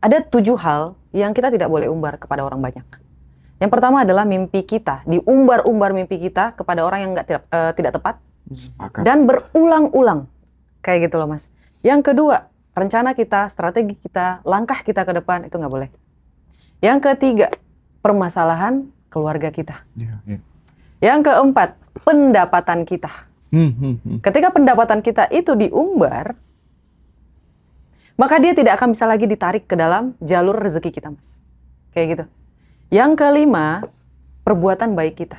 ada 7 hal yang kita tidak boleh umbar kepada orang banyak. Yang pertama adalah mimpi kita, diumbar-umbar mimpi kita kepada orang yang tidak tepat. Sepakat. Dan berulang-ulang, kayak gitu loh Mas. Yang kedua, rencana kita, strategi kita, langkah kita ke depan, itu nggak boleh. Yang ketiga, permasalahan keluarga kita. Ya. Yang keempat, pendapatan kita. Ketika pendapatan kita itu diumbar, maka dia tidak akan bisa lagi ditarik ke dalam jalur rezeki kita, Mas. Kayak gitu. Yang kelima, perbuatan baik kita.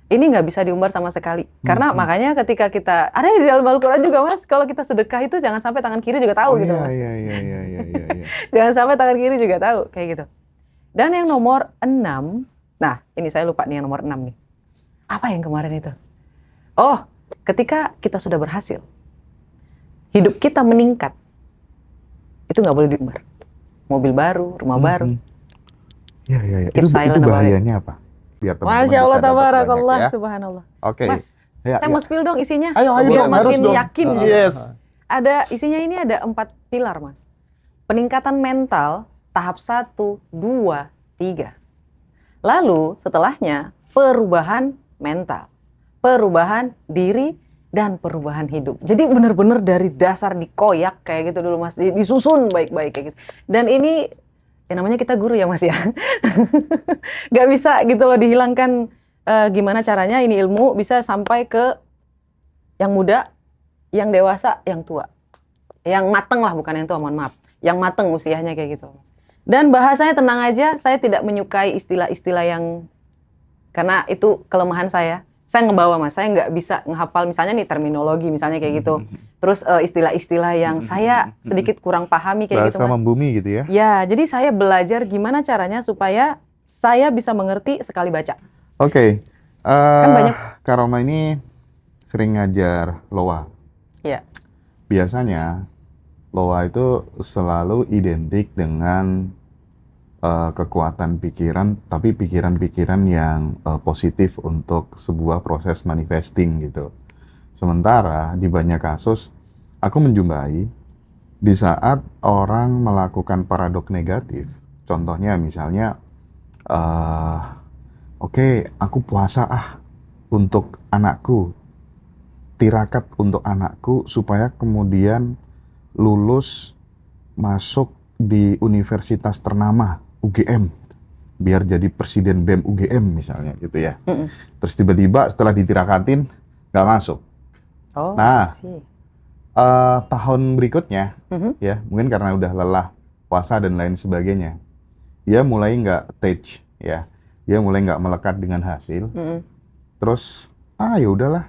Ini nggak bisa diumbar sama sekali. Karena makanya ketika kita, ada di dalam Al-Quran juga, Mas, kalau kita sedekah itu jangan sampai tangan kiri juga tahu gitu, Mas. Iya. Jangan sampai tangan kiri juga tahu, kayak gitu. Dan yang nomor 6, nah ini saya lupa nih yang nomor 6 nih. Apa yang kemarin itu? Oh, ketika kita sudah berhasil, hidup kita meningkat, itu nggak boleh diumbar. Mobil baru, rumah baru. Iya. Keep Itu silent about it. bahayanya apa? Biar teman-teman Masya Allah, bisa dapat tabarakallah, banyak, ya. subhanallah. Oke. Mas, Ya, saya mau spill dong isinya. Ayo, biar harus makin dong. yakin. Yes. Isinya ini ada 4 pilar, Mas. Peningkatan mental, tahap 1, 2, 3. Lalu setelahnya, perubahan mental, perubahan diri, dan perubahan hidup. Jadi benar-benar dari dasar dikoyak kayak gitu dulu, Mas. Disusun baik-baik kayak gitu. Dan ini, ya namanya kita guru ya, Mas ya. Gak bisa gitu loh dihilangkan gimana caranya ini ilmu bisa sampai ke yang muda, yang dewasa, yang tua. Yang mateng lah, bukan yang tua, mohon maaf. Yang mateng usianya kayak gitu. Dan bahasanya tenang aja, saya tidak menyukai istilah-istilah yang, karena itu kelemahan saya. Saya ngebawa, Mas, saya nggak bisa ngehafal misalnya nih terminologi misalnya kayak gitu. Terus istilah-istilah yang saya sedikit kurang pahami kayak gitu, Bahasa Mas. membumi gitu ya. Ya, jadi saya belajar gimana caranya supaya saya bisa mengerti sekali baca. Oke. Kan banyak. Kak Roma ini sering ngajar loa. Ya. Biasanya loa itu selalu identik dengan kekuatan pikiran, tapi pikiran-pikiran yang positif untuk sebuah proses manifesting gitu. Sementara di banyak kasus, aku menjumpai di saat orang melakukan paradok negatif, contohnya misalnya, oke, aku puasa untuk anakku, tirakat untuk anakku supaya kemudian lulus masuk di universitas ternama UGM, biar jadi presiden BEM UGM misalnya gitu ya. Terus tiba-tiba setelah ditirakatin nggak masuk. Oh, Nah, sih. tahun berikutnya ya mungkin karena udah lelah puasa dan lain sebagainya, dia mulai nggak attach ya, dia mulai nggak melekat dengan hasil. Terus ya udahlah,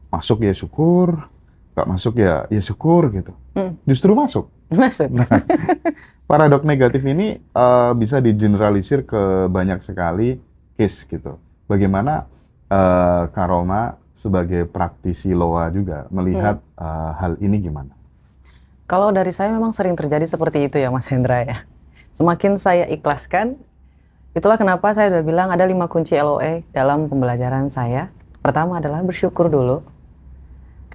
masuk ya syukur, nggak masuk ya syukur gitu. Justru masuk. Masuk. Nah, paradok negatif ini bisa digeneralisir ke banyak sekali case gitu. Bagaimana Kak Roma sebagai praktisi loa juga melihat hal ini gimana? Kalau dari saya memang sering terjadi seperti itu ya, Mas Hendra ya. Semakin saya ikhlaskan, itulah kenapa saya udah bilang ada 5 kunci LOA dalam pembelajaran saya. Pertama adalah bersyukur dulu,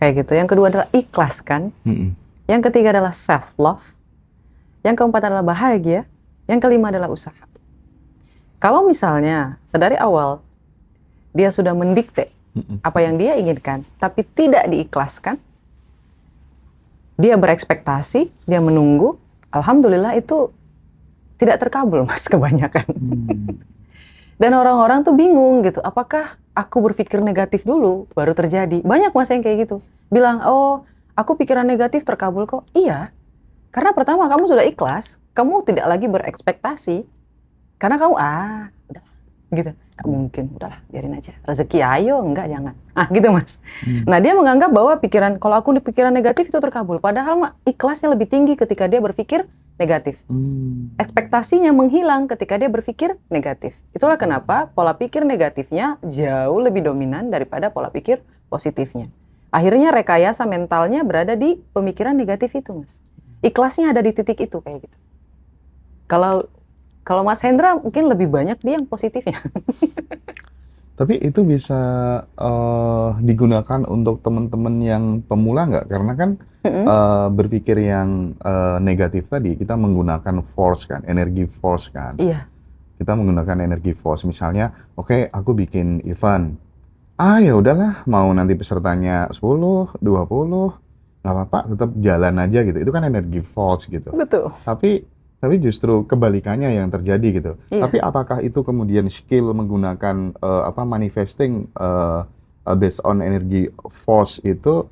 kayak gitu. Yang kedua adalah ikhlaskan. Yang ketiga adalah self-love. Yang keempat adalah bahagia. Yang kelima adalah usaha. Kalau misalnya sedari awal dia sudah mendikte apa yang dia inginkan, tapi tidak diikhlaskan, dia berekspektasi, dia menunggu, alhamdulillah itu tidak terkabul, Mas, kebanyakan. Dan orang-orang tuh bingung gitu, apakah aku berpikir negatif dulu baru terjadi? Banyak, Mas, yang kayak gitu. Bilang, oh, aku pikiran negatif terkabul kok. Iya, karena pertama kamu sudah ikhlas, kamu tidak lagi berekspektasi. Karena kamu, udah gitu. Gak mungkin, udahlah biarin aja. Rezeki ayo, enggak jangan. Gitu, Mas. Nah, dia menganggap bahwa kalau aku pikiran negatif itu terkabul. Padahal ikhlasnya lebih tinggi ketika dia berpikir negatif. Ekspektasinya menghilang ketika dia berpikir negatif. Itulah kenapa pola pikir negatifnya jauh lebih dominan daripada pola pikir positifnya. Akhirnya rekayasa mentalnya berada di pemikiran negatif itu, Mas. Ikhlasnya ada di titik itu kayak gitu. Kalau Mas Hendra mungkin lebih banyak dia yang positifnya. Tapi itu bisa digunakan untuk teman-teman yang pemula nggak? Karena kan berpikir yang negatif tadi, kita menggunakan force kan, energi force kan. Iya, Kita menggunakan energi force. Misalnya, oke, aku bikin event. Ya udahlah, mau nanti pesertanya 10, 20, nggak apa-apa, tetap jalan aja gitu. Itu kan energi force gitu. betul. Tapi justru kebalikannya yang terjadi gitu. Iya. Tapi apakah itu kemudian skill menggunakan manifesting based on energy force itu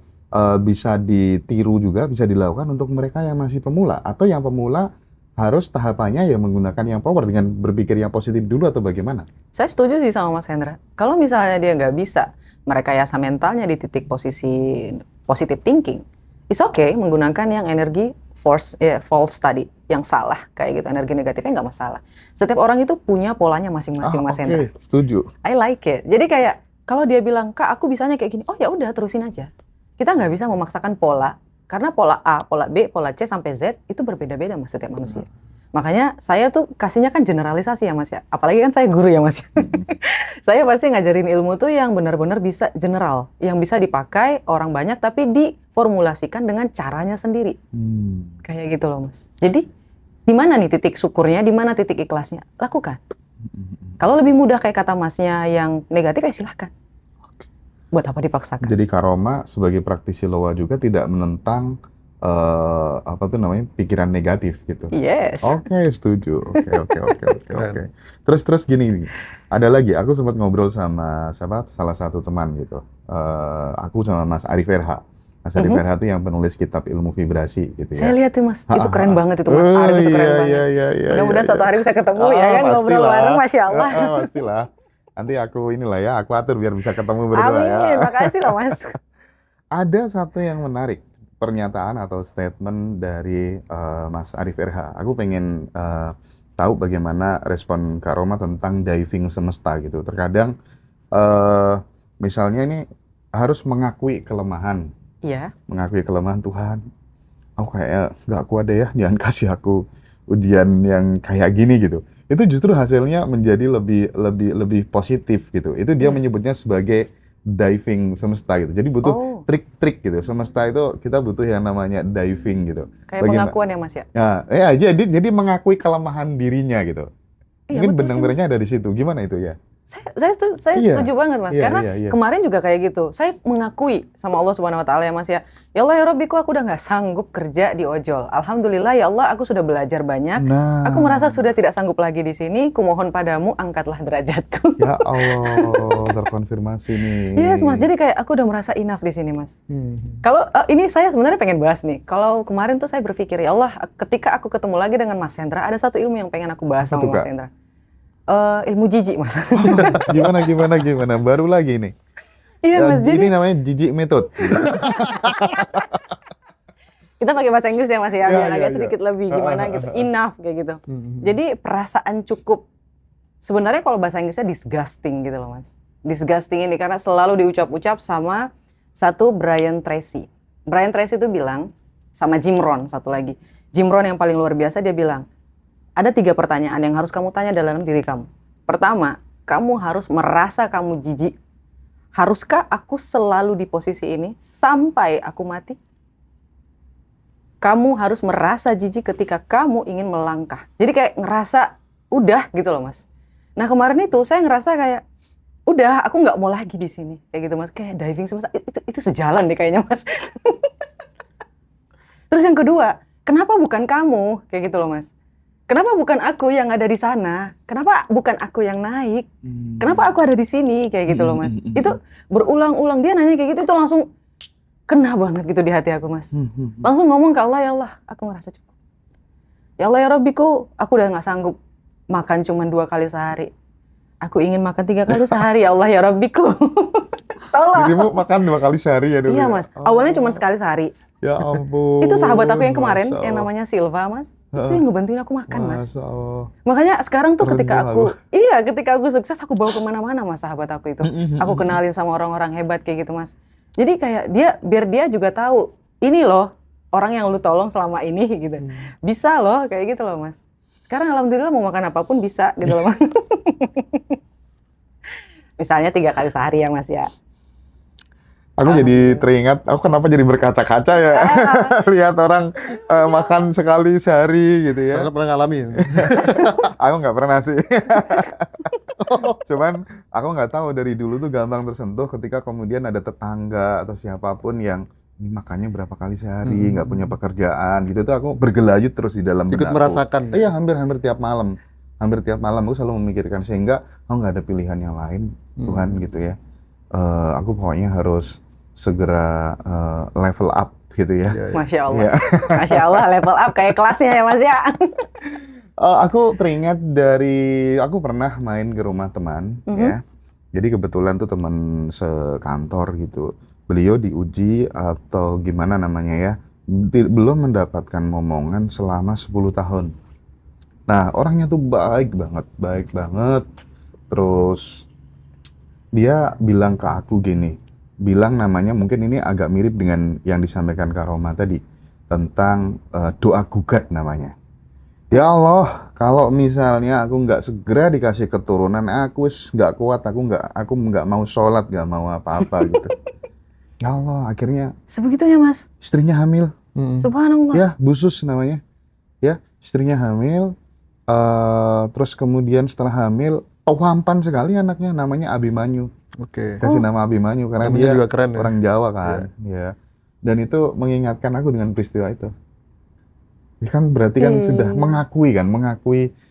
bisa ditiru juga, bisa dilakukan untuk mereka yang masih pemula, atau yang pemula harus tahapannya ya menggunakan yang power dengan berpikir yang positif dulu, atau bagaimana? Saya setuju sih sama Mas Hendra. Kalau misalnya dia nggak bisa merekayasa mentalnya di titik posisi positive thinking, it's okay menggunakan yang energi false tadi, yang salah kayak gitu, energi negatifnya nggak masalah. Setiap orang itu punya polanya masing-masing, Mas Hendra. Oke, setuju. I like it. Jadi kayak kalau dia bilang, Kak, aku bisanya kayak gini, oh ya udah terusin aja. Kita nggak bisa memaksakan pola, karena pola A, pola B, pola C sampai Z itu berbeda-beda Mas setiap manusia. Makanya saya tuh kasihnya kan generalisasi ya Mas ya. Apalagi kan saya guru ya Mas. Saya pasti ngajarin ilmu tuh yang benar-benar bisa general, yang bisa dipakai orang banyak tapi diformulasikan dengan caranya sendiri. Kayak gitu loh Mas. Jadi di mana nih titik syukurnya, di mana titik ikhlasnya? Lakukan. Kalau lebih mudah kayak kata Masnya yang negatif ya silahkan. Buat apa dipaksakan? Jadi Karoma sebagai praktisi Loa juga tidak menentang apa tuh namanya, pikiran negatif gitu. Yes. Oke, setuju. Oke. Terus gini, ada lagi. Aku sempat ngobrol sama salah satu teman gitu. Aku sama Mas Arif RH. Mas Arif RH itu yang penulis kitab ilmu vibrasi gitu ya. Saya lihat tuh Mas, itu keren banget itu Mas Arif, itu keren banget. Mudah-mudahan suatu hari bisa ketemu ya kan, ngobrol bareng, Masya Allah. Pastilah. Nanti aku aku atur biar bisa ketemu berdua ya. Amin, makasih loh Mas. Ada satu yang menarik, pernyataan atau statement dari Mas Arif RH. Aku pengen tahu bagaimana respon Kak Roma tentang diving semesta gitu. Terkadang misalnya ini harus mengakui kelemahan. Iya. Mengakui kelemahan, Tuhan. Aku kayak nggak kuat deh ya, jangan kasih aku ujian yang kayak gini gitu. Itu justru hasilnya menjadi lebih positif gitu. Itu dia menyebutnya sebagai diving semesta gitu. Jadi butuh trik-trik gitu. Semesta itu kita butuh yang namanya diving gitu. Kayak pengakuan ya Mas ya? Ya, jadi mengakui kelemahan dirinya gitu. Iya, Mungkin betul sih, benang-benangnya ada di situ. Gimana itu ya? Saya setuju banget Mas, karena iya. kemarin juga kayak gitu. Saya mengakui sama Allah Subhanahu Wa Taala ya Mas ya. Ya Allah ya Rabbiku, aku udah nggak sanggup kerja di ojol. Alhamdulillah ya Allah, aku sudah belajar banyak. Nah. Aku merasa sudah tidak sanggup lagi di sini. Kumohon padamu, angkatlah derajatku. Ya Allah, terkonfirmasi nih. Yes Mas, jadi kayak aku udah merasa enough di sini Mas. Kalau ini saya sebenarnya pengen bahas nih. Kalau kemarin tuh saya berpikir ya Allah, ketika aku ketemu lagi dengan Mas Hendra, ada satu ilmu yang pengen aku bahas sama Mas Hendra. Ilmu jijik Mas. Gimana? Baru lagi nih. Iya Mas, jadi ini namanya jijik method. Kita pakai bahasa Inggris ya Mas ya, biar agak ya. sedikit lebih gimana gitu, enough kayak gitu. Jadi perasaan cukup, sebenarnya kalau bahasa Inggrisnya disgusting gitu loh Mas. Disgusting ini karena selalu diucap-ucap sama satu Brian Tracy. Brian Tracy itu bilang, sama Jim Rohn satu lagi. Jim Rohn yang paling luar biasa, dia bilang, ada 3 pertanyaan yang harus kamu tanya dalam diri kamu. Pertama, kamu harus merasa kamu jijik. Haruskah aku selalu di posisi ini sampai aku mati? Kamu harus merasa jijik ketika kamu ingin melangkah. Jadi kayak ngerasa udah gitu loh Mas. Nah kemarin itu saya ngerasa kayak udah aku nggak mau lagi di sini kayak gitu Mas. Kayak diving semesta itu sejalan deh kayaknya Mas. Terus yang kedua, kenapa bukan kamu kayak gitu loh Mas? Kenapa bukan aku yang ada di sana? Kenapa bukan aku yang naik? Kenapa aku ada di sini? Kayak gitu loh Mas. Itu berulang-ulang dia nanya kayak gitu, itu langsung kena banget gitu di hati aku Mas. Langsung ngomong ke Allah, ya Allah, aku ngerasa cukup. Ya Allah ya Rabbiku, aku udah gak sanggup makan cuma 2 kali sehari. Aku ingin makan 3 kali sehari, ya Allah ya Rabbiku. Tolong. Jadi makan 2 kali sehari ya dulu? Iya Mas, awalnya cuma sekali sehari. Ya ampun. Itu sahabat aku yang kemarin, yang namanya Silva Mas. Itu yang ngebantuin aku makan Mas. Masya Allah. Makanya sekarang tuh Keren ketika banget. ketika aku sukses, aku bawa kemana-mana Mas sahabat aku itu. Aku kenalin sama orang-orang hebat kayak gitu Mas. Jadi kayak biar dia juga tahu, ini loh orang yang lu tolong selama ini gitu. Bisa loh kayak gitu loh Mas. Sekarang alhamdulillah mau makan apapun bisa gitu loh Mas. Misalnya 3 kali sehari ya Mas ya. Aku jadi teringat, aku kenapa jadi berkaca-kaca ya? Lihat orang makan sekali sehari gitu ya. Soalnya pernah ngalamin. Aku nggak pernah sih. Cuman aku nggak tahu dari dulu tuh gampang tersentuh ketika kemudian ada tetangga atau siapapun yang ini makannya berapa kali sehari, nggak punya pekerjaan gitu tuh aku bergelayut terus di dalam Ikut benakku. merasakan. Iya, hampir tiap malam. Hampir tiap malam aku selalu memikirkan sehingga aku nggak ada pilihan yang lain, Tuhan gitu ya. Aku pokoknya harus segera level up gitu ya. Iya, iya. Masya Allah. Iya. Masya Allah, level up kayak kelasnya ya Mas ya. Aku teringat dari aku pernah main ke rumah teman ya. Jadi kebetulan tuh teman sekantor gitu. Beliau diuji atau gimana namanya ya, belum mendapatkan momongan selama 10 tahun. Nah, orangnya tuh baik banget. Terus dia bilang ke aku gini, bilang namanya mungkin ini agak mirip dengan yang disampaikan Kak Roma tadi tentang doa gugat namanya. Ya Allah, kalau misalnya aku nggak segera dikasih keturunan, aku wis nggak kuat, aku nggak mau sholat, nggak mau apa-apa gitu. Ya Allah, akhirnya Sebegitunya Mas. istrinya hamil, Subhanallah. ya Busus namanya, ya istrinya hamil, terus kemudian setelah hamil, tampan sekali anaknya, namanya Abimanyu. Oke. Kasih nama Abimanyu karena Namanya dia juga keren ya. orang Jawa kan, ya. Dan itu mengingatkan aku dengan peristiwa itu. Ini kan berarti kan sudah mengakui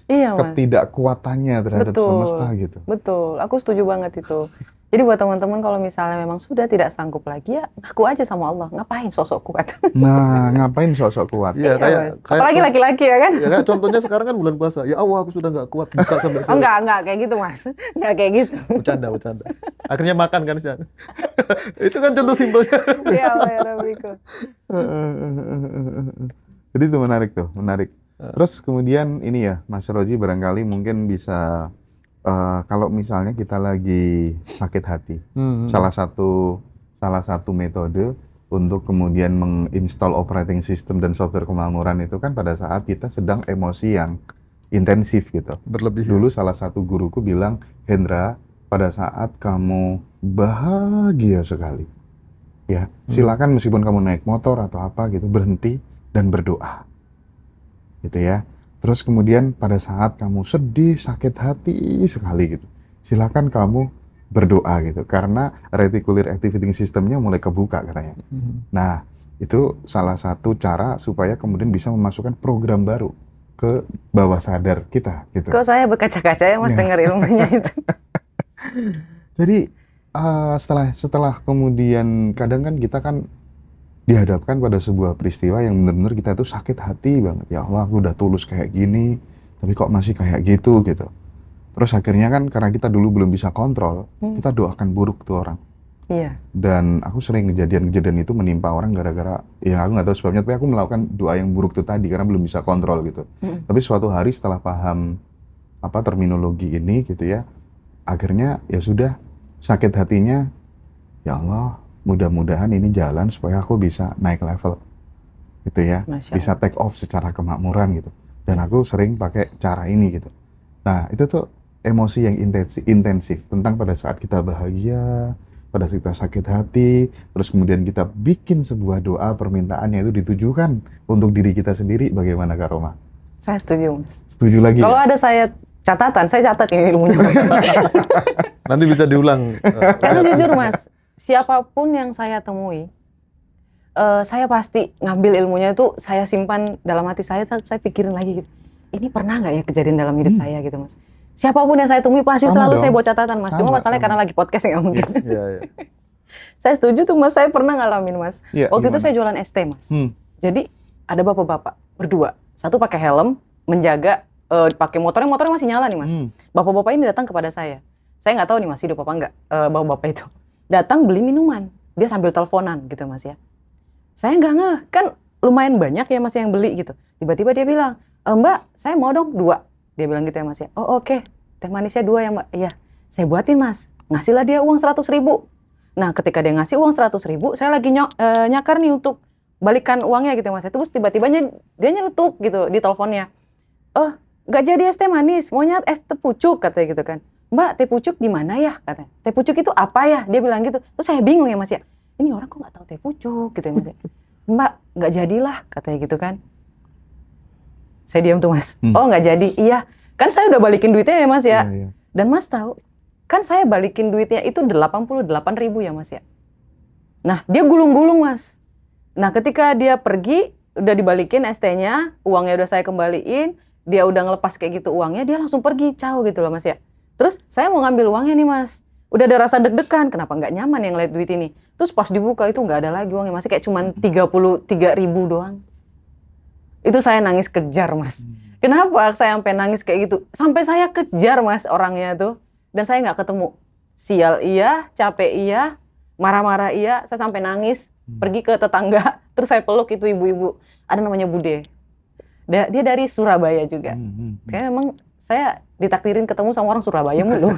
Iya Mas. ketidakkuatannya terhadap Betul. semesta gitu. Betul, aku setuju banget itu. Jadi buat teman-teman kalau misalnya memang sudah tidak sanggup lagi ya ngaku aja sama Allah. Ngapain sosok kuat? Nah, ngapain sosok kuat? Iya, Mas. Apalagi laki-laki ya kan? Ya kayak contohnya sekarang kan bulan puasa. Ya Allah, aku sudah nggak kuat buka sampai sore. Enggak kayak gitu Mas. Enggak kayak gitu. Bercanda. Akhirnya makan kan Sian. Itu kan contoh simpelnya. Ya Allah ya Rabbiku. Jadi itu menarik. Terus kemudian ini ya, Mas Roji barangkali mungkin bisa kalau misalnya kita lagi sakit hati, salah satu metode untuk kemudian menginstall operating system dan software kemakmuran itu kan pada saat kita sedang emosi yang intensif gitu. Berlebih. Dulu salah satu guruku bilang, Hendra, pada saat kamu bahagia sekali, ya silakan meskipun kamu naik motor atau apa gitu berhenti dan berdoa, gitu ya. Terus kemudian pada saat kamu sedih, sakit hati sekali gitu, silakan kamu berdoa gitu, karena reticular activating systemnya mulai kebuka katanya. Nah, itu salah satu cara supaya kemudian bisa memasukkan program baru ke bawah sadar kita gitu. Kok saya berkaca-kaca ya Mas dengar ilmunya itu. Jadi setelah kemudian kadang kan kita kan dihadapkan pada sebuah peristiwa yang benar-benar kita tuh sakit hati banget. Ya Allah, aku udah tulus kayak gini, tapi kok masih kayak gitu. Terus akhirnya kan karena kita dulu belum bisa kontrol, kita doakan buruk tuh orang. Iya. Dan aku sering kejadian-kejadian itu menimpa orang gara-gara, ya aku nggak tahu sebabnya, tapi aku melakukan doa yang buruk tuh tadi karena belum bisa kontrol gitu. Tapi suatu hari setelah paham terminologi ini gitu ya, akhirnya ya sudah, sakit hatinya, ya Allah, mudah-mudahan ini jalan supaya aku bisa naik level gitu ya, bisa take off secara kemakmuran gitu. Dan aku sering pakai cara ini gitu. Nah, itu tuh emosi yang intensif tentang pada saat kita bahagia, pada saat kita sakit hati, terus kemudian kita bikin sebuah doa permintaannya itu ditujukan untuk diri kita sendiri. Bagaimana Kak Roma? Saya setuju Mas. Setuju lagi? Kalau ya? ada saya catatan, saya catat ini ilmunya Mas. Nanti bisa diulang. Karena jujur Mas, siapapun yang saya temui, saya pasti ngambil ilmunya itu saya simpan dalam hati saya pikirin lagi gitu. Ini pernah nggak ya kejadian dalam hidup saya gitu Mas. Siapapun yang saya temui pasti selalu saya buat catatan Mas. Cuma masalahnya karena lagi podcast nggak mungkin. Iya. Saya setuju tuh Mas, saya pernah ngalamin Mas. Ya, Waktu itu gimana? saya jualan ST Mas. Jadi ada bapak-bapak berdua, satu pakai helm menjaga, pakai motornya masih nyala nih Mas. Bapak-bapak ini datang kepada saya nggak tahu nih Mas hidup apa enggak, bapak-bapak itu datang beli minuman, dia sambil teleponan gitu Mas ya. Saya nggak ngeh, kan lumayan banyak ya Mas yang beli gitu. Tiba-tiba dia bilang, Mbak, saya mau dong 2. Dia bilang gitu ya Mas ya. Oh oke, teh manisnya 2 ya Mbak. Iya, saya buatin Mas. Ngasihlah dia uang 100.000. Nah ketika dia ngasih uang 100.000, saya lagi nyakar nih untuk balikan uangnya gitu Mas. Terus tiba-tiba dia nyeletuk gitu di teleponnya. Nggak jadi es teh manis, maunya es teh pucuk katanya gitu kan. Mbak, teh pucuk di mana ya katanya. Teh pucuk itu apa ya? Dia bilang gitu. Terus saya bingung ya Mas ya. ini orang kok nggak tahu teh pucuk gitu ya mas ya. Mbak nggak jadilah katanya gitu kan. Saya diam tuh mas. Oh nggak jadi, iya kan saya udah balikin duitnya ya mas ya. Iya. Dan mas tahu kan saya balikin duitnya itu 88.000 ya mas ya. Nah dia gulung-gulung mas. Nah ketika dia pergi udah dibalikin ST-nya, uangnya udah saya kembaliin, dia udah ngelepas kayak gitu uangnya, dia langsung pergi jauh gitu loh mas ya. Terus saya mau ngambil uangnya nih mas, udah ada rasa deg-degan, kenapa nggak nyaman yang ngeliat duit ini. Terus pas dibuka itu nggak ada lagi uangnya, masih kayak cuman 33.000 doang. Itu saya nangis kejar mas. Kenapa saya sampai nangis kayak gitu? Sampai saya kejar mas orangnya tuh, dan saya nggak ketemu. Sial iya, capek iya, marah-marah iya, saya sampai nangis, pergi ke tetangga, terus saya peluk itu ibu-ibu. Ada namanya Bude. Dia dari Surabaya juga. Kayak memang saya ditakdirin ketemu sama orang Surabaya mulu.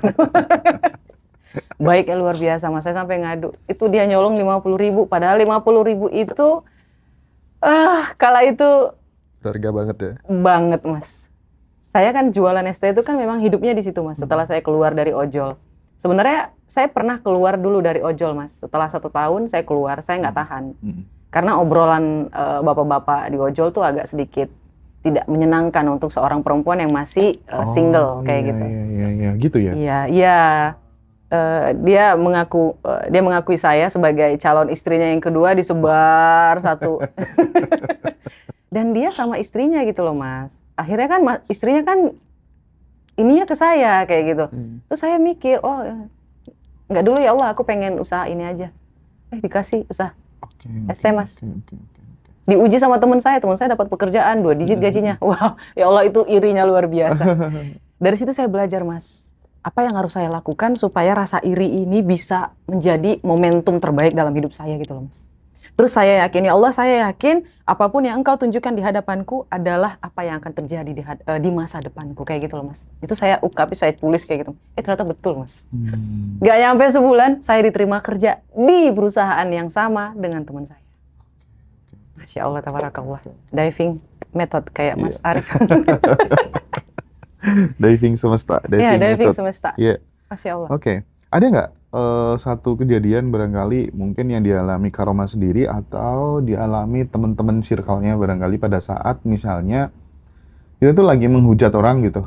Baiknya luar biasa mas, saya sampai ngadu. Itu dia nyolong 50.000, padahal 50.000 itu kala itu Berharga banget ya. banget mas. Saya kan jualan ST itu kan memang hidupnya di situ mas. Setelah saya keluar dari ojol, sebenarnya saya pernah keluar dulu dari ojol mas. Setelah 1 tahun saya keluar, saya nggak tahan. Karena obrolan bapak-bapak di ojol tuh agak sedikit tidak menyenangkan untuk seorang perempuan yang masih single kayak gitu. Iya, gitu ya. Iya. Dia mengakui saya sebagai calon istrinya yang kedua, disebar satu. Dan dia sama istrinya gitu loh mas. Akhirnya kan istrinya kan ininya ke saya kayak gitu. Terus saya mikir, oh nggak dulu ya Allah, aku pengen usaha ini aja. Dikasih usaha ST mas. Diuji sama teman saya dapat pekerjaan 2 digit gajinya. Wow, ya Allah itu irinya luar biasa. Dari situ saya belajar mas, apa yang harus saya lakukan supaya rasa iri ini bisa menjadi momentum terbaik dalam hidup saya gitu loh mas. Terus saya yakin, ya Allah saya yakin apapun yang engkau tunjukkan di hadapanku adalah apa yang akan terjadi di masa depanku kayak gitu loh mas. Itu saya ungkapi, saya tulis kayak gitu. Ternyata betul mas. Gak nyampe sebulan saya diterima kerja di perusahaan yang sama dengan teman saya. Masya Allah, tabarakallah. Diving method kayak Mas Arif. Diving semesta. Diving semesta. Iya. Masya Allah. Oke. Ada nggak satu kejadian barangkali mungkin yang dialami Karoma sendiri atau dialami teman-teman circle-nya barangkali pada saat misalnya kita tuh lagi menghujat orang gitu,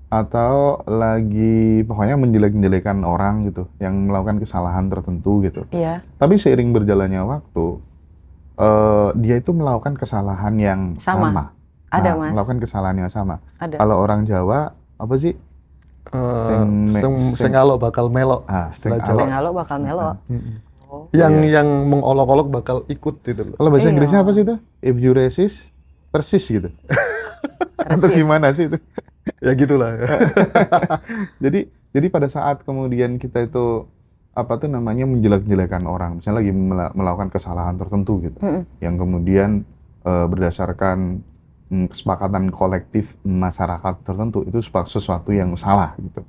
atau lagi pokoknya menjelek-jelekan orang gitu yang melakukan kesalahan tertentu gitu. Iya. Tapi seiring berjalannya waktu dia itu melakukan kesalahan yang sama. Ada mas. Melakukan kesalahan yang sama. Ada. Kalau orang Jawa apa sih? Sengalo bakal melok. Sengalo bakal melok. Yang mengolok-olok bakal ikut gitu loh. Kalau bahasa Inggrisnya apa sih itu? If you resist, persis gitu. Atau gimana sih itu? Ya gitulah. Jadi pada saat kemudian kita itu apa tuh namanya menjelek-jelekan orang, misalnya lagi melakukan kesalahan tertentu gitu, yang kemudian berdasarkan kesepakatan kolektif masyarakat tertentu itu sesuatu yang salah gitu.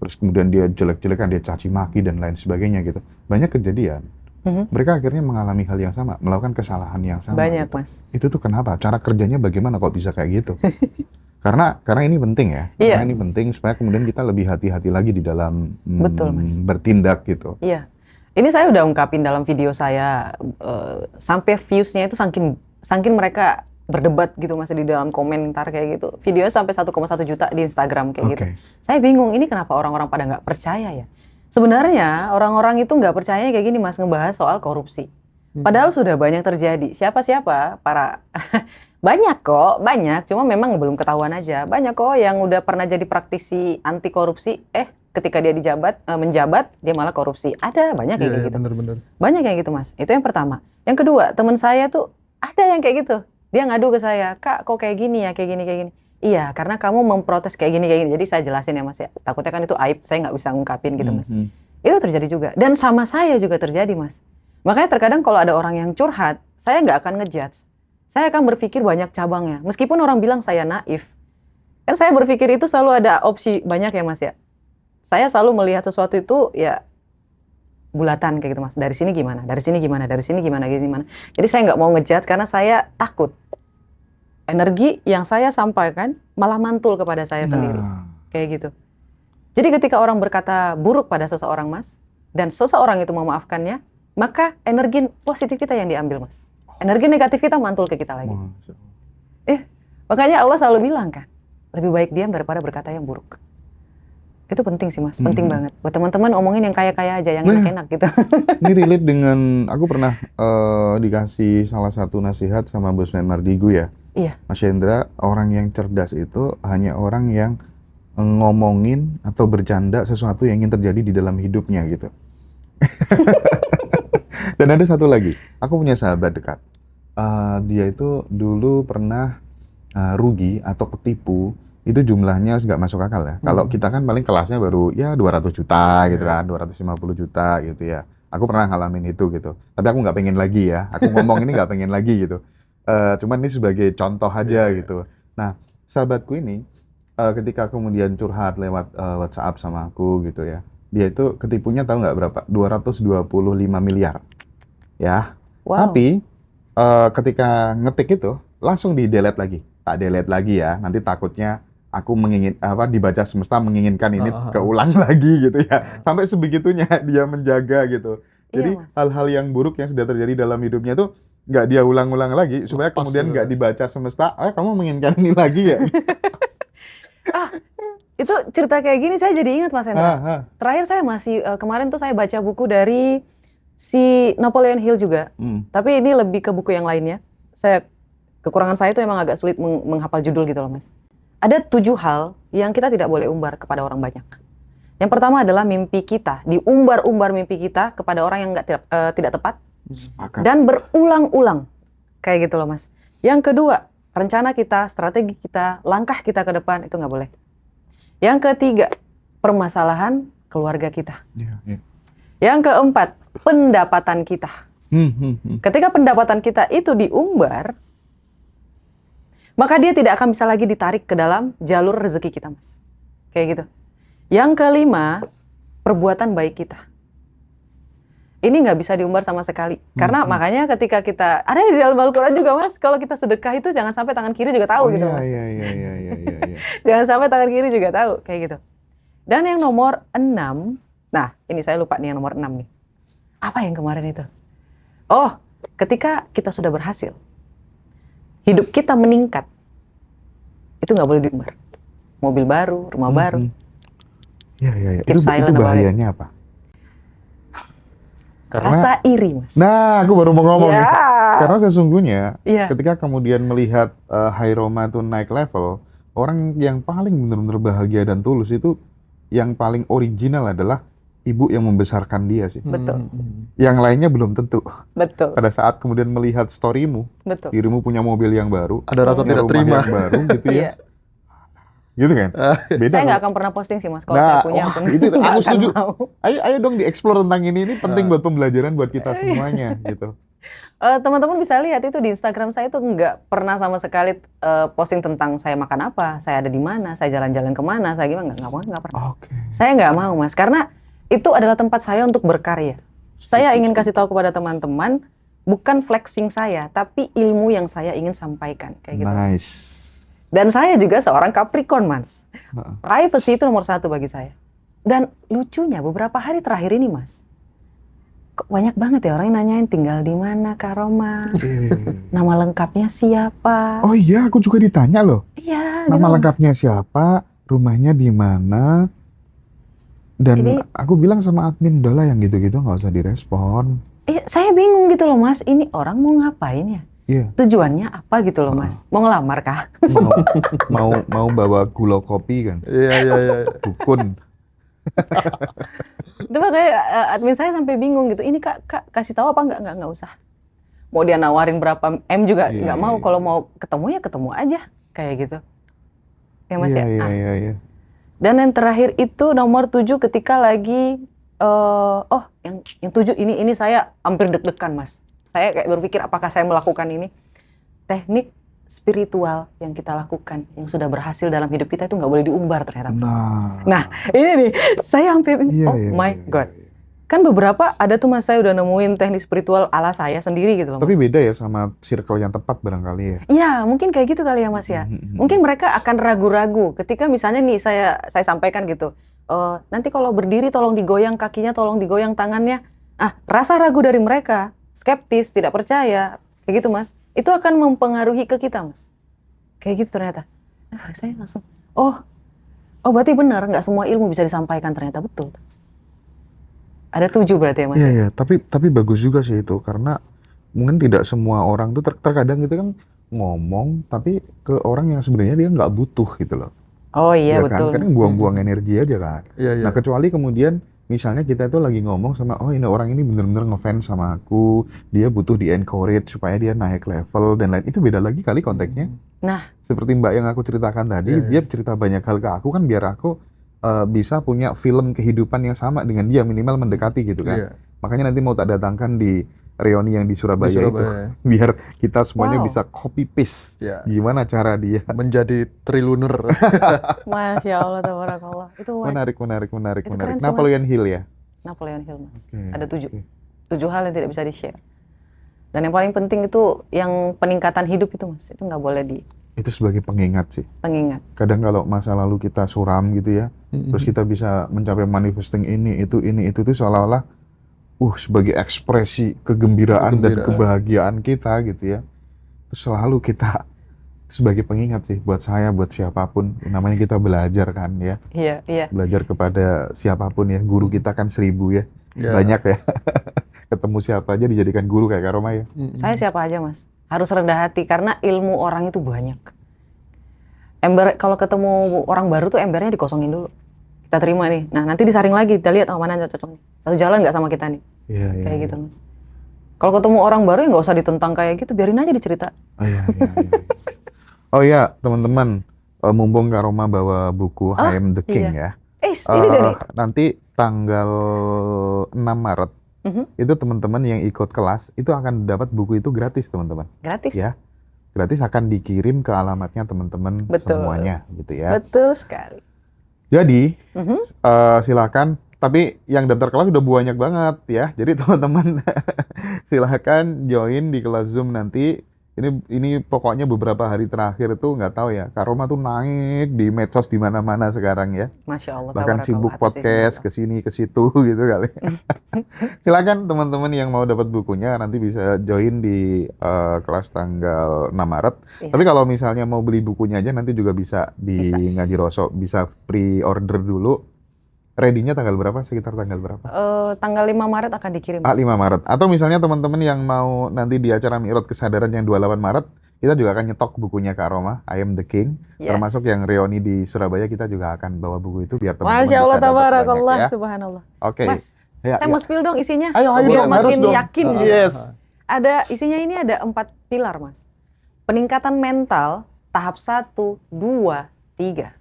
Terus kemudian dia jelek-jelekan, dia caci maki dan lain sebagainya gitu. Banyak kejadian. Mereka akhirnya mengalami hal yang sama, melakukan kesalahan yang sama. Banyak gitu. mas. Itu tuh kenapa? Cara kerjanya bagaimana kok bisa kayak gitu? Karena ini penting ya. Iya. Karena ini penting supaya kemudian kita lebih hati-hati lagi di dalam Betul, Mas. bertindak gitu. Iya. Ini saya udah ungkapin dalam video saya sampai views-nya itu saking mereka berdebat gitu masih di dalam komentar kayak gitu. Videonya sampai 1,1 juta di Instagram kayak gitu. Saya bingung ini kenapa orang-orang pada nggak percaya ya. Sebenarnya orang-orang itu nggak percaya kayak gini mas, ngebahas soal korupsi. Padahal sudah banyak terjadi. Siapa-siapa para banyak kok, banyak. Cuma memang belum ketahuan aja. Banyak kok yang udah pernah jadi praktisi anti korupsi. Ketika dia menjabat dia malah korupsi. Ada banyak kayak gitu. Bener-bener. Banyak yang gitu mas. Itu yang pertama. Yang kedua, teman saya tuh ada yang kayak gitu. Dia ngadu ke saya, Kak kok kayak gini ya, kayak gini. Iya, karena kamu memprotes kayak gini. Jadi saya jelasin ya mas ya. Takutnya kan itu aib, saya nggak bisa ngungkapin gitu mas. Itu terjadi juga. Dan sama saya juga terjadi mas. Makanya terkadang kalau ada orang yang curhat, saya nggak akan ngejudge. Saya akan berpikir banyak cabangnya. Meskipun orang bilang saya naif. Kan saya berpikir itu selalu ada opsi banyak ya mas ya. Saya selalu melihat sesuatu itu ya bulatan kayak gitu mas. Dari sini gimana, dari sini gimana, dari sini gimana. Jadi saya nggak mau ngejudge karena saya takut. Energi yang saya sampaikan malah mantul kepada saya sendiri. Kayak gitu. Jadi ketika orang berkata buruk pada seseorang mas, dan seseorang itu memaafkannya, maka energi positif kita yang diambil, Mas. Energi negatif kita mantul ke kita lagi. Masya Allah. Makanya Allah selalu bilang kan, lebih baik diam daripada berkata yang buruk. Itu penting sih, Mas, penting banget. Buat teman-teman omongin yang kaya-kaya aja, yang enak-enak gitu. Ini relate dengan, aku pernah dikasih salah satu nasihat sama Bos Mardigu ya. Iya. Mas Hendra, orang yang cerdas itu hanya orang yang ngomongin atau bercanda sesuatu yang ingin terjadi di dalam hidupnya gitu. Dan ada satu lagi, aku punya sahabat dekat. Dia itu dulu pernah rugi atau ketipu, itu jumlahnya nggak masuk akal ya. Kalau kita kan paling kelasnya baru ya 200 juta gitu kan, 250 juta gitu ya. Aku pernah ngalamin itu gitu. Tapi aku nggak pengen lagi ya. Aku ngomong ini nggak pengen lagi gitu. Cuman ini sebagai contoh aja gitu. Nah, sahabatku ini ketika kemudian curhat lewat WhatsApp sama aku gitu ya. Dia itu ketipunya tahu nggak berapa? 225 miliar. Ya. Wow. Tapi ketika ngetik itu langsung di-delete lagi. Tak delete lagi ya. Nanti takutnya aku dibaca semesta menginginkan ini keulang lagi gitu ya. Sampai sebegitunya dia menjaga gitu. Jadi Mas. hal-hal yang buruk yang sudah terjadi dalam hidupnya tuh nggak dia ulang-ulang lagi supaya Lepas kemudian gitu. nggak dibaca semesta, kamu menginginkan ini lagi ya. Itu cerita kayak gini saya jadi ingat, Mas Hendra. Ah. Terakhir saya masih kemarin tuh saya baca buku dari si Napoleon Hill juga. Tapi ini lebih ke buku yang lainnya. Kekurangan saya itu emang agak sulit menghafal judul gitu loh, Mas. Ada 7 hal yang kita tidak boleh umbar kepada orang banyak. Yang pertama adalah mimpi kita, diumbar-umbar mimpi kita kepada orang yang tidak tepat Sepakat. dan berulang-ulang, kayak gitu loh, Mas. Yang kedua, rencana kita, strategi kita, langkah kita ke depan itu nggak boleh. Yang ketiga, permasalahan keluarga kita. Ya. Yang keempat, pendapatan kita. Ketika pendapatan kita itu diumbar, maka dia tidak akan bisa lagi ditarik ke dalam jalur rezeki kita, Mas. Kayak gitu. Yang kelima, perbuatan baik kita. Ini nggak bisa diumbar sama sekali. Karena makanya ketika kita, ada di dalam Al-Quran juga, Mas, kalau kita sedekah itu jangan sampai tangan kiri juga tahu gitu, Mas. Iya. Jangan sampai tangan kiri juga tahu, kayak gitu. Dan yang nomor 6, nah ini saya lupa nih yang nomor 6 nih. Apa yang kemarin itu? Oh, ketika kita sudah berhasil, hidup kita meningkat, itu nggak boleh diumbar. Mobil baru, rumah baru. Iya. Keep Itu silent about it. bahayanya apa? Rasa iri, Mas. Nah, aku baru mau ngomong Ya. nih. Karena sesungguhnya Iya. ketika kemudian melihat Hairoma itu naik level, orang yang paling benar-benar bahagia dan tulus itu yang paling original adalah ibu yang membesarkan dia sih. Betul, Yang lainnya belum tentu. betul, Pada saat kemudian melihat storymu, betul. dirimu punya mobil yang baru, Ada rasa punya tidak rumah terima. yang baru gitu ya. Iya. Gitu kan? Beda Saya nggak loh. akan pernah posting sih, Mas. Kalau Nah, saya punya wah, akun. itu aku Nggak akan setuju. mau. Ayo dong dieksplor tentang ini penting buat pembelajaran buat kita semuanya gitu. Teman-teman bisa lihat itu di Instagram saya tuh nggak pernah sama sekali posting tentang saya makan apa, saya ada di mana, saya jalan-jalan kemana, saya gimana, nggak pernah. Oke. Saya nggak mau, Mas, karena itu adalah tempat saya untuk berkarya. Saya ingin kasih tahu kepada teman-teman, bukan flexing saya, tapi ilmu yang saya ingin sampaikan, kayak gitu. Nice. Dan saya juga seorang Capricorn, Mas. Privacy itu nomor 1 bagi saya. Dan lucunya beberapa hari terakhir ini, Mas, kok banyak banget ya orang yang nanyain tinggal di mana, Kak Roma, nama lengkapnya siapa. Oh iya, aku juga ditanya loh. Iya, Nama gitu, Mas. lengkapnya siapa, rumahnya di mana. Dan Ini- aku bilang sama admin, udahlah yang gitu-gitu nggak usah direspon. Saya bingung gitu loh, Mas. Ini orang mau ngapain ya? Iya, Tujuannya apa gitu loh, Mas? Mau ngelamar kah? mau bawa gula kopi kan, Iya. dukun. Itu makanya admin saya sampai bingung gitu. Ini kak kasih tahu apa nggak usah. Mau dia nawarin berapa M juga Iya, nggak mau. iya. Kalau mau ketemu ya ketemu aja kayak gitu. Ya, Mas, ya. Iya. Dan yang terakhir itu nomor 7 ketika lagi yang 7 ini saya hampir deg-degan, Mas. Saya kayak berpikir apakah saya melakukan ini. Teknik spiritual yang kita lakukan yang sudah berhasil dalam hidup kita itu nggak boleh diumbar ternyata, Mas. Nah, ini nih saya hampir Iya, oh my God. Kan beberapa ada tuh, Mas, saya udah nemuin teknik spiritual ala saya sendiri gitu loh, Mas. Tapi beda ya sama circle yang tepat barangkali ya. Iya, mungkin kayak gitu kali ya, Mas, ya. Mungkin mereka akan ragu-ragu ketika misalnya nih saya sampaikan gitu. Nanti kalau berdiri tolong digoyang kakinya, tolong digoyang tangannya. Rasa ragu dari mereka, skeptis, tidak percaya, kayak gitu Mas, itu akan mempengaruhi ke kita Mas. Kayak gitu ternyata. Saya langsung, oh berarti benar, nggak semua ilmu bisa disampaikan ternyata, betul. Ada 7 berarti ya Mas? Iya, iya, tapi bagus juga sih itu, karena mungkin tidak semua orang tuh terkadang gitu kan ngomong, tapi ke orang yang sebenarnya dia nggak butuh gitu loh. Oh iya, Ya kan, betul kadang Mas. buang-buang energi aja kan. Iya, iya. Nah, kecuali kemudian misalnya kita itu lagi ngomong sama, oh ini orang ini bener-bener ngefans sama aku, dia butuh di encourage supaya dia naik level dan lain, itu beda lagi kali konteksnya. Nah, Seperti Mbak yang aku ceritakan tadi, Iya, iya. dia cerita banyak hal ke aku kan biar aku bisa punya film kehidupan yang sama dengan dia, minimal mendekati gitu kan. Iya. Makanya nanti mau tak datangkan di reuni yang di Di Surabaya itu, Surabaya. biar kita semuanya Wow. bisa copy paste Ya. gimana cara dia. Menjadi triluner. Masya Allah, tabarakallah. Itu Menarik. Itu keren sih, Mas. Napoleon Hill ya? Napoleon Hill Mas. Oke, Ada 7. oke. 7 hal yang tidak bisa di-share. Dan yang paling penting itu yang peningkatan hidup itu Mas. Itu nggak boleh Itu sebagai pengingat sih. pengingat. Kadang kalau masa lalu kita suram gitu ya, terus kita bisa mencapai manifesting ini itu tuh seolah-olah sebagai ekspresi kegembiraan dan Kegembiraan. kebahagiaan kita gitu ya. Terus selalu kita sebagai pengingat sih buat saya, buat siapapun. Namanya kita belajar kan ya. Iya. Belajar kepada siapapun ya. Guru kita kan 1000 ya. Ya. Banyak ya. Ketemu siapa aja dijadikan guru kayak Kak Roma ya. Saya siapa aja Mas. Harus rendah hati karena ilmu orang itu banyak. Ember, kalau ketemu orang baru tuh embernya dikosongin dulu. Kita terima nih. Nah nanti disaring lagi, kita lihat mana yang cocok nih. Satu jalan nggak sama kita nih. Iya, iya. Kayak gitu Mas. Kalau ketemu orang baru ya nggak usah ditentang kayak gitu, biarin aja dicerita. Oh iya. Oh iya, teman-teman, mumpung Kak Roma bawa buku I Am the King ya. Ini deh nih. Nanti tanggal 6 Maret itu teman-teman yang ikut kelas itu akan dapat buku itu gratis, teman-teman. Gratis. Ya. Gratis akan dikirim ke alamatnya teman-teman Betul. semuanya gitu ya. Betul sekali. Jadi, silakan. Tapi yang daftar kelas udah banyak banget ya. Jadi teman-teman silakan join di kelas Zoom nanti. Ini pokoknya beberapa hari terakhir tuh nggak tahu ya. Kak Roma tuh naik di medsos di mana-mana sekarang ya. Masya Allah. Bahkan tabarakallah, sibuk atas podcast izin ke sini ke situ gitu kali. Silakan teman-teman yang mau dapat bukunya nanti bisa join di kelas tanggal 6 Maret. Iya. Tapi kalau misalnya mau beli bukunya aja nanti juga bisa di Bisa. Ngaji Roso, bisa pre-order dulu. Ready-nya tanggal berapa? Sekitar tanggal berapa? Tanggal 5 Maret akan dikirim. 5 Maret. Atau misalnya teman-teman yang mau nanti di acara Mi'raj Kesadaran yang 28 Maret, kita juga akan nyetok bukunya Kak Roma, I Am the King. Yes. Termasuk yang reuni di Surabaya, kita juga akan bawa buku itu biar teman-teman Masya Allah, bisa dapat tabarakallah, banyak ya. subhanallah. Oke. Mas, Ya, saya mau spill dong isinya. Ayo, biar dong, makin harus dong. yakin. Yes. Ada isinya ini ada 4 pilar Mas. Peningkatan mental tahap 1, 2, 3.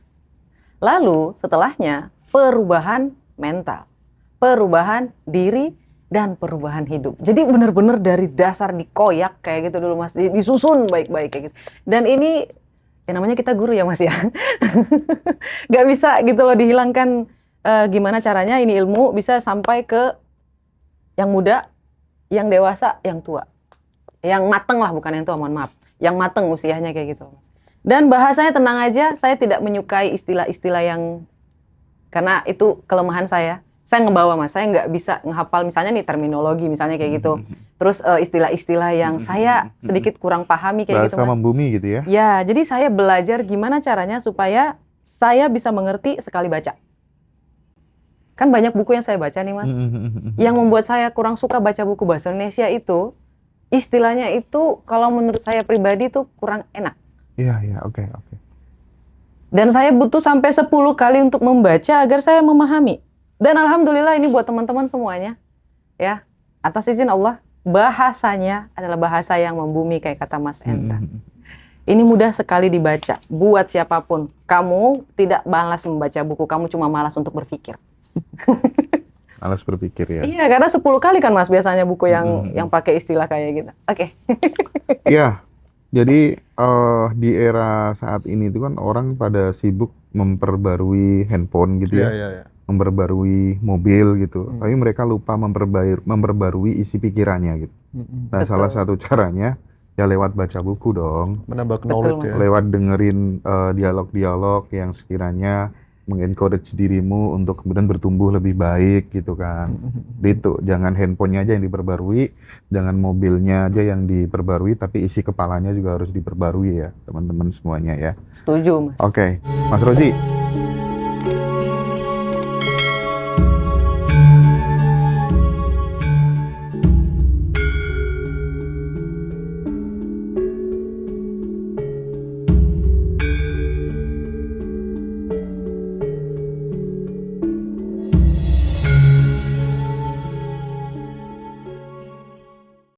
Lalu setelahnya perubahan mental, perubahan diri, dan perubahan hidup. Jadi benar-benar dari dasar dikoyak kayak gitu dulu Mas, disusun baik-baik kayak gitu. Dan ini ya namanya kita guru ya Mas ya. Gak bisa gitu loh dihilangkan gimana caranya ini ilmu bisa sampai ke yang muda, yang dewasa, yang tua. Yang mateng lah, bukan yang tua, mohon maaf. Yang mateng usianya kayak gitu Mas. Dan bahasanya tenang aja, saya tidak menyukai istilah-istilah yang karena itu kelemahan saya. Saya ngebawa Mas, saya nggak bisa ngehafal misalnya nih terminologi misalnya kayak gitu. Terus istilah-istilah yang saya sedikit kurang pahami kayak gitu Bahasa Mas. membumi gitu ya. Ya, jadi saya belajar gimana caranya supaya saya bisa mengerti sekali baca. Kan banyak buku yang saya baca nih Mas. Yang membuat saya kurang suka baca buku bahasa Indonesia itu, istilahnya itu kalau menurut saya pribadi itu kurang enak. Iya, oke. Dan saya butuh sampai 10 kali untuk membaca agar saya memahami. Dan alhamdulillah ini buat teman-teman semuanya. Ya, atas izin Allah, bahasanya adalah bahasa yang membumi kayak kata Mas Enta. Ini mudah sekali dibaca buat siapapun. Kamu tidak malas membaca buku, kamu cuma malas untuk berpikir. Malas berpikir ya. Iya, karena 10 kali kan Mas biasanya buku yang pakai istilah kayak gitu. Oke. Iya. Jadi di era saat ini itu kan orang pada sibuk memperbarui handphone gitu ya. Iya. Memperbarui mobil gitu. Tapi mereka lupa memperbarui isi pikirannya gitu. Nah, Betul. salah satu caranya ya lewat baca buku dong. Menambah Betul, knowledge Mas. ya. Lewat dengerin dialog-dialog yang sekiranya mengencourage dirimu untuk kemudian bertumbuh lebih baik gitu kan. Itu jangan handphonenya aja yang diperbarui, jangan mobilnya aja yang diperbarui, tapi isi kepalanya juga harus diperbarui ya teman-teman semuanya ya. Setuju, Mas. Oke, Mas Rozi,